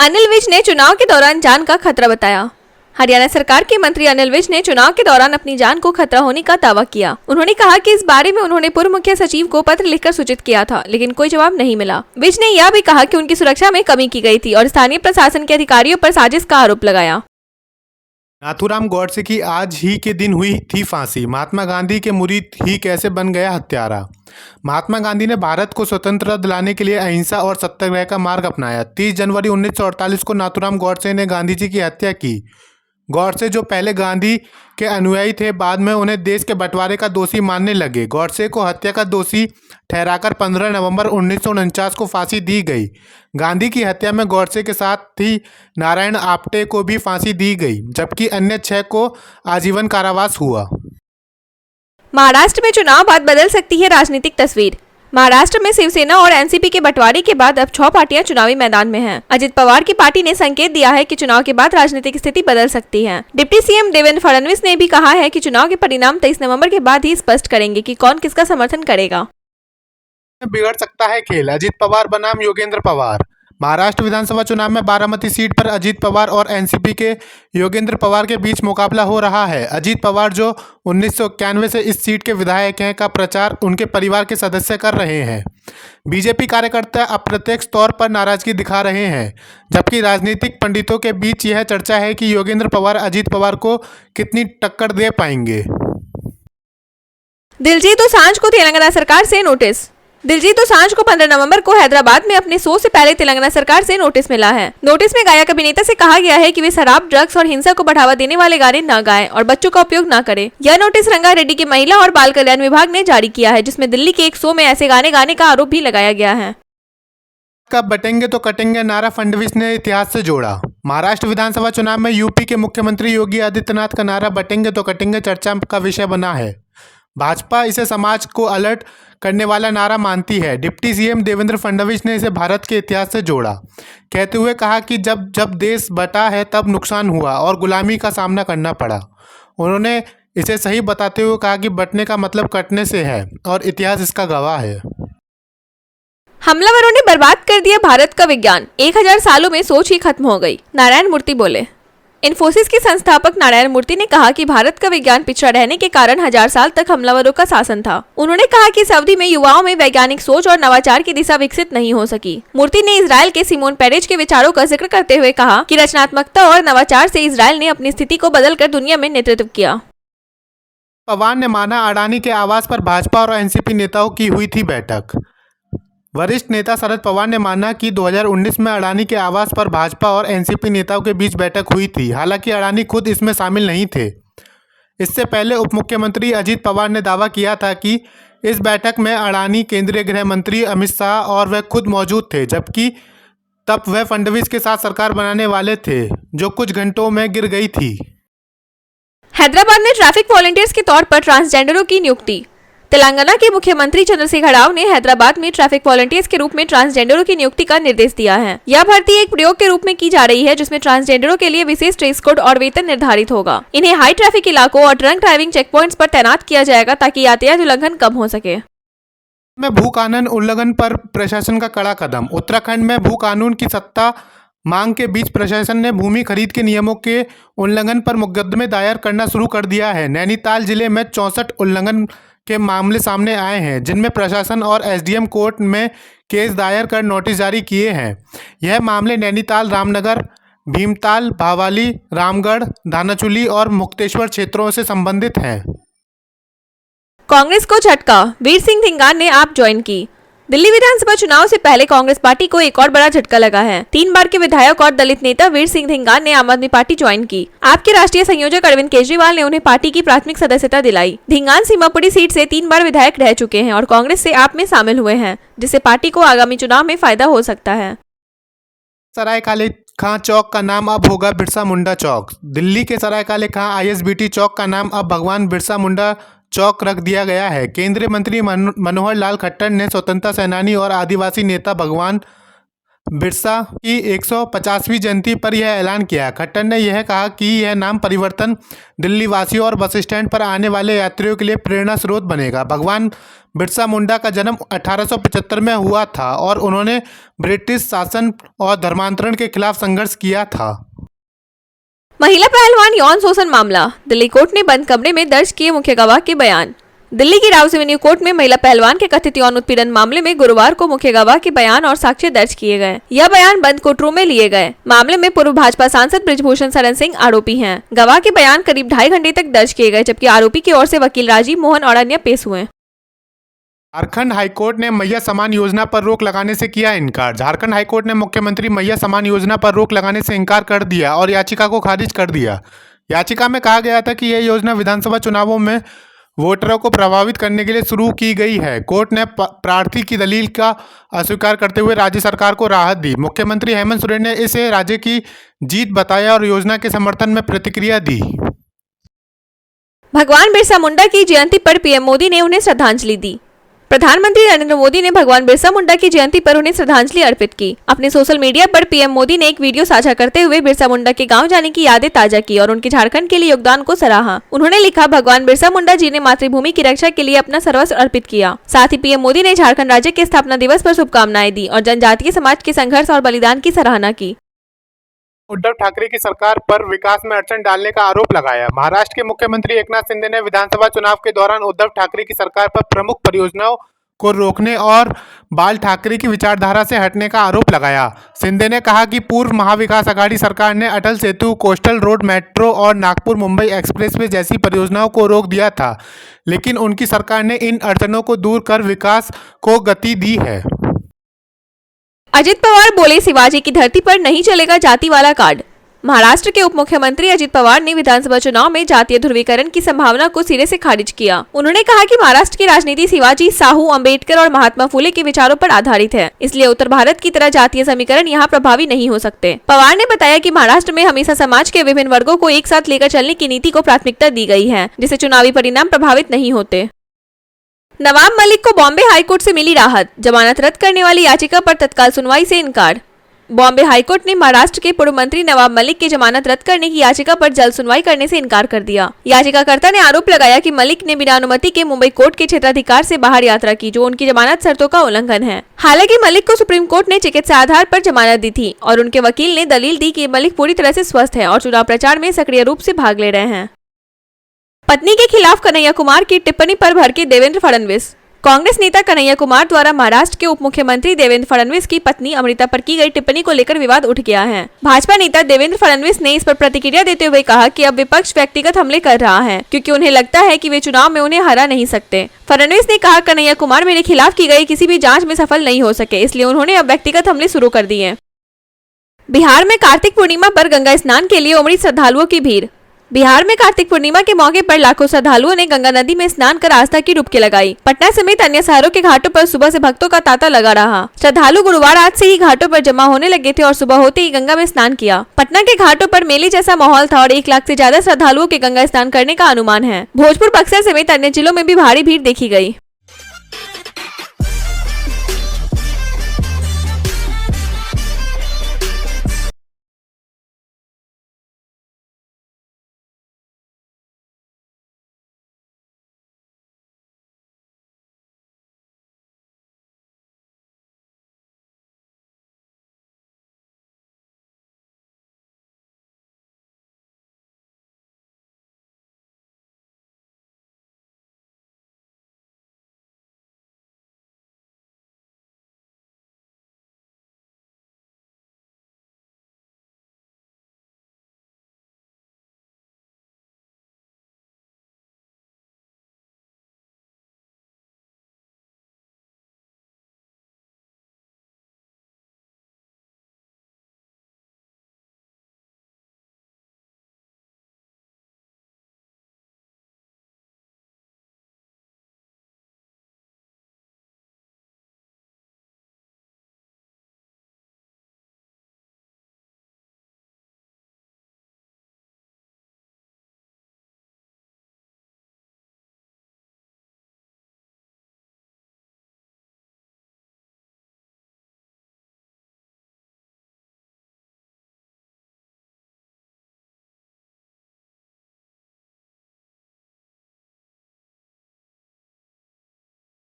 अनिल विज ने चुनाव के दौरान जान का खतरा बताया। हरियाणा सरकार के मंत्री अनिल विज ने चुनाव के दौरान अपनी जान को खतरा होने का दावा किया। उन्होंने कहा कि इस बारे में उन्होंने पूर्व मुख्य सचिव को पत्र लिखकर सूचित किया था, लेकिन कोई जवाब नहीं मिला। विज ने यह भी कहा कि उनकी सुरक्षा में कमी की गई थी और स्थानीय प्रशासन के अधिकारियों पर साजिश का आरोप लगाया। नाथूराम गॉडसे की आज ही के दिन हुई थी फांसी। महात्मा गांधी के मुरीद ही कैसे बन गया हत्यारा। महात्मा गांधी ने भारत को स्वतंत्रता दिलाने के लिए अहिंसा और सत्याग्रह का मार्ग अपनाया। 30 जनवरी 1948 को नाथूराम गॉडसे ने गांधी जी की हत्या की। गॉडसे जो पहले गांधी के अनुयायी थे, बाद में उन्हें देश के बंटवारे का दोषी मानने लगे। गॉडसे को हत्या का दोषी ठहराकर 15 नवंबर 1949 को फांसी दी गई। गांधी की हत्या में गॉडसे के साथ ही नारायण आप्टे को भी फांसी दी गई, जबकि अन्य 6 को आजीवन कारावास हुआ। महाराष्ट्र में चुनाव बाद बदल सकती है राजनीतिक तस्वीर। महाराष्ट्र में शिवसेना और एनसीपी के बंटवारे के बाद अब 6 पार्टियां चुनावी मैदान में हैं। अजित पवार की पार्टी ने संकेत दिया है कि चुनाव के बाद राजनीतिक स्थिति बदल सकती है। डिप्टी सीएम देवेंद्र फडणवीस ने भी कहा है कि चुनाव के परिणाम 23 नवंबर के बाद ही स्पष्ट करेंगे कि कौन किसका समर्थन करेगा। बिगड़ सकता है खेल, अजित पवार बनाम योगेंद्र पवार। महाराष्ट्र विधानसभा चुनाव में बारामती सीट पर अजित पवार और एनसीपी के योगेंद्र पवार के बीच मुकाबला हो रहा है। अजित पवार जो 1991 से इस सीट के विधायक हैं का प्रचार उनके परिवार के सदस्य कर रहे हैं। बीजेपी कार्यकर्ता अप्रत्यक्ष तौर पर नाराजगी दिखा रहे हैं, जबकि राजनीतिक पंडितों के बीच यह चर्चा है कि योगेंद्र पवार अजित पवार को कितनी टक्कर दे पाएंगे। दिलजीत दोसांझ को तेलंगाना सरकार से नोटिस। दिलजीत दोसांझ को 15 नवंबर को हैदराबाद में अपने शो से पहले तेलंगाना सरकार से नोटिस मिला है। नोटिस में गायक अभिनेता से कहा गया है कि वे शराब, ड्रग्स और हिंसा को बढ़ावा देने वाले गाने न गाएं और बच्चों का उपयोग न करें। यह नोटिस रंगारेड्डी के महिला और बाल कल्याण विभाग ने जारी किया है, जिसमें दिल्ली के एक शो में ऐसे गाने गाने का आरोप भी लगाया गया है। कब बटेंगे तो कटेंगे नारा फडणवीस ने इतिहास से जोड़ा। महाराष्ट्र विधानसभा चुनाव में यूपी के मुख्यमंत्री योगी आदित्यनाथ का नारा बटेंगे तो कटेंगे चर्चा का विषय बना है। भाजपा इसे समाज को अलर्ट करने वाला नारा मानती है। डिप्टी सीएम देवेंद्र फडणवीस ने इसे भारत के इतिहास से जोड़ा, कहते हुए कहा कि जब जब देश बटा है तब नुकसान हुआ और गुलामी का सामना करना पड़ा। उन्होंने इसे सही बताते हुए कहा कि बटने का मतलब कटने से है और इतिहास इसका गवाह है। हमलावरों ने बर्बाद कर दिया भारत का विज्ञान, 1000 सालों में सोच ही खत्म हो गई, नारायण मूर्ति बोले। इन्फोसिस के संस्थापक नारायण मूर्ति ने कहा कि भारत का विज्ञान पिछड़ा रहने के कारण 1000 साल तक हमलावरों का शासन था। उन्होंने कहा कि इस अवधि में युवाओं में वैज्ञानिक सोच और नवाचार की दिशा विकसित नहीं हो सकी। मूर्ति ने इजराइल के सिमोन पेरेज के विचारों का जिक्र करते हुए कहा कि रचनात्मकता और नवाचार से इजराइल ने अपनी स्थिति को बदलकर दुनिया में नेतृत्व किया। पवार ने माना अडानी के आवास पर भाजपा और एनसीपी नेताओं की हुई थी बैठक। वरिष्ठ नेता शरद पवार ने माना कि 2019 में अडानी के आवास पर भाजपा और एनसीपी नेताओं के बीच बैठक हुई थी। हालांकि अडानी खुद इसमें शामिल नहीं थे। इससे पहले उप मुख्यमंत्री अजित पवार ने दावा किया था कि इस बैठक में अडानी, केंद्रीय गृह मंत्री अमित शाह और वह खुद मौजूद थे, जबकि तब वह फडणवीस के साथ सरकार बनाने वाले थे, जो कुछ घंटों में गिर गई थी। हैदराबाद में ट्रैफिक वॉलंटियर्स के तौर पर ट्रांसजेंडरों की नियुक्ति। तेलंगाना के मुख्यमंत्री चंद्रशेखर राव ने हैदराबाद में ट्रैफिक वॉलंटियर्स के रूप में ट्रांसजेंडरों की नियुक्ति का निर्देश दिया है। यह भर्ती एक प्रयोग के रूप में की जा रही है, जिसमें ट्रांसजेंडरों के लिए विशेष ड्रेस कोड और वेतन निर्धारित होगा। इन्हें हाई ट्रैफिक इलाकों और ड्रंक ड्राइविंग चेक पॉइंट्स पर तैनात किया जाएगा ताकि यातायात उल्लंघन कम हो सके। में भू कानून उल्लंघन पर प्रशासन का कड़ा कदम। उत्तराखंड में भू कानून की सत्ता मांग के बीच प्रशासन ने भूमि खरीद के नियमों के उल्लंघन पर मुकदमे दायर करना शुरू कर दिया है। नैनीताल जिले में 64 उल्लंघन के मामले सामने आए हैं, जिनमें प्रशासन और एसडीएम कोर्ट में केस दायर कर नोटिस जारी किए हैं। यह मामले नैनीताल, रामनगर, भीमताल, भावाली, रामगढ़, धानाचुली और मुक्तेश्वर क्षेत्रों से संबंधित हैं। कांग्रेस को झटका, वीर सिंह धिंगान ने आप ज्वाइन की। दिल्ली विधानसभा चुनाव से पहले कांग्रेस पार्टी को एक और बड़ा झटका लगा है। 3 बार के विधायक और दलित नेता वीर सिंह धिंगान ने आम आदमी पार्टी ज्वाइन की। आपके राष्ट्रीय संयोजक अरविंद केजरीवाल ने उन्हें पार्टी की प्राथमिक सदस्यता दिलाई। धिंगान सीमापुरी सीट से 3 बार विधायक रह चुके हैं और कांग्रेस से आप में शामिल हुए हैं, जिससे पार्टी को आगामी चुनाव में फायदा हो सकता है। सराय काले खां चौक का नाम अब होगा बिरसा मुंडा चौक। दिल्ली के सराय काले खां आईएसबीटी चौक का नाम अब भगवान बिरसा मुंडा चौक रख दिया गया है। केंद्रीय मंत्री मनोहर लाल खट्टर ने स्वतंत्रता सेनानी और आदिवासी नेता भगवान बिरसा की 150वीं जयंती पर यह ऐलान किया। खट्टर ने यह कहा कि यह नाम परिवर्तन दिल्ली वासियों और बस स्टैंड पर आने वाले यात्रियों के लिए प्रेरणा स्रोत बनेगा। भगवान बिरसा मुंडा का जन्म 1875 में हुआ था और उन्होंने ब्रिटिश शासन और धर्मांतरण के खिलाफ संघर्ष किया था। महिला पहलवान यौन शोषण मामला, दिल्ली कोर्ट ने बंद कमरे में दर्ज किए मुख्य गवाह के बयान। दिल्ली की राउस एवेन्यू कोर्ट में महिला पहलवान के कथित यौन उत्पीड़न मामले में गुरुवार को मुख्य गवाह के बयान और साक्ष्य दर्ज किए गए। यह बयान बंद कोर्टरूम में लिए गए। मामले में पूर्व भाजपा सांसद बृजभूषण शरण सिंह आरोपी हैं। गवाह के बयान करीब 2.5 घंटे तक दर्ज किए गए, जबकि आरोपी की ओर से वकील राजीव मोहन और अन्य पेश हुए। झारखंड हाईकोर्ट ने मैया समान योजना पर रोक लगाने से किया इनकार। झारखंड हाईकोर्ट ने मुख्यमंत्री मैया समान योजना पर रोक लगाने से इनकार कर दिया और याचिका को खारिज कर दिया। याचिका में कहा गया था कि यह योजना विधानसभा चुनावों में वोटरों को प्रभावित करने के लिए शुरू की गई है। कोर्ट ने प्रार्थी की दलील का अस्वीकार करते हुए राज्य सरकार को राहत दी। मुख्यमंत्री हेमंत सोरेन ने इसे राज्य की जीत बताया और योजना के समर्थन में प्रतिक्रिया दी। भगवान बिरसा मुंडा की जयंती पर पीएम मोदी ने उन्हें श्रद्धांजलि दी। प्रधानमंत्री नरेंद्र मोदी ने भगवान बिरसा मुंडा की जयंती पर उन्हें श्रद्धांजलि अर्पित की। अपने सोशल मीडिया पर पीएम मोदी ने एक वीडियो साझा करते हुए बिरसा मुंडा के गांव जाने की यादें ताजा की और उनके झारखंड के लिए योगदान को सराहा। उन्होंने लिखा, भगवान बिरसा मुंडा जी ने मातृभूमि की रक्षा के लिए अपना सर्वस्व अर्पित किया। साथ ही पीएम मोदी ने झारखंड राज्य के स्थापना दिवस पर शुभकामनाएं दी और जनजातीय समाज के संघर्ष और बलिदान की सराहना की। उद्धव ठाकरे की सरकार पर विकास में अड़चन डालने का आरोप लगाया। महाराष्ट्र के मुख्यमंत्री एकनाथ शिंदे ने विधानसभा चुनाव के दौरान उद्धव ठाकरे की सरकार पर प्रमुख परियोजनाओं को रोकने और बाल ठाकरे की विचारधारा से हटने का आरोप लगाया। शिंदे ने कहा कि पूर्व महाविकास अघाड़ी सरकार ने Atal Setu, coastal road, metro और नागपुर मुंबई एक्सप्रेसवे जैसी परियोजनाओं को रोक दिया था, लेकिन उनकी सरकार ने इन अड़चनों को दूर कर विकास को गति दी है। अजित पवार बोले, शिवाजी की धरती पर नहीं चलेगा जाति वाला कार्ड। महाराष्ट्र के उप मुख्यमंत्री अजित पवार ने विधानसभा चुनाव में जातीय ध्रुवीकरण की संभावना को सिरे से खारिज किया। उन्होंने कहा कि महाराष्ट्र की राजनीति शिवाजी, साहू, अंबेडकर और महात्मा फुले के विचारों पर आधारित है, इसलिए उत्तर भारत की तरह जातीय समीकरण यहाँ प्रभावी नहीं हो सकते। पवार ने बताया कि महाराष्ट्र में हमेशा समाज के विभिन्न वर्गों को एक साथ लेकर चलने की नीति को प्राथमिकता दी गई है, जिससे चुनावी परिणाम प्रभावित नहीं होते। नवाब मलिक को बॉम्बे हाईकोर्ट से मिली राहत, जमानत रद्द करने वाली याचिका पर तत्काल सुनवाई से इनकार। बॉम्बे हाईकोर्ट ने महाराष्ट्र के पूर्व मंत्री नवाब मलिक की जमानत रद्द करने की याचिका पर जल्द सुनवाई करने से इनकार कर दिया। याचिकाकर्ता ने आरोप लगाया कि मलिक ने बिना अनुमति के मुंबई कोर्ट के क्षेत्राधिकार से बाहर यात्रा की, जो उनकी जमानत शर्तों का उल्लंघन है। हालांकि मलिक को सुप्रीम कोर्ट ने चिकित्सा आधार पर जमानत दी थी और उनके वकील ने दलील दी कि मलिक पूरी तरह से स्वस्थ है और चुनाव प्रचार में सक्रिय रूप से भाग ले रहे हैं। पत्नी के खिलाफ कन्हैया कुमार की टिप्पणी पर भड़के देवेंद्र फडणवीस। कांग्रेस नेता कन्हैया कुमार द्वारा महाराष्ट्र के उप मुख्यमंत्री देवेंद्र फडणवीस की पत्नी अमृता पर की गई टिप्पणी को लेकर विवाद उठ गया है। भाजपा नेता देवेंद्र फडणवीस ने इस पर प्रतिक्रिया देते हुए कहा कि अब विपक्ष व्यक्तिगत हमले कर रहा है, क्योंकि उन्हें लगता है कि वे चुनाव में उन्हें हरा नहीं सकते। फडणवीस ने कहा, कन्हैया कुमार मेरे खिलाफ की गई किसी भी जाँच में सफल नहीं हो सके, इसलिए उन्होंने अब व्यक्तिगत हमले शुरू कर दिए। बिहार में कार्तिक पूर्णिमा पर गंगा स्नान के लिए उमड़ी श्रद्धालुओं की भीड़। बिहार में कार्तिक पूर्णिमा के मौके पर लाखों श्रद्धालुओं ने गंगा नदी में स्नान कर आस्था की डुबकी लगाई। पटना समेत अन्य शहरों के घाटों पर सुबह से भक्तों का तांता लगा रहा। श्रद्धालु गुरुवार आज से ही घाटों पर जमा होने लगे थे और सुबह होते ही गंगा में स्नान किया। पटना के घाटों पर मेले जैसा माहौल था और 1 लाख से ज्यादा श्रद्धालुओं के गंगा स्नान करने का अनुमान है। भोजपुर, बक्सर समेत अन्य जिलों में भी भारी भीड़ देखी गयी।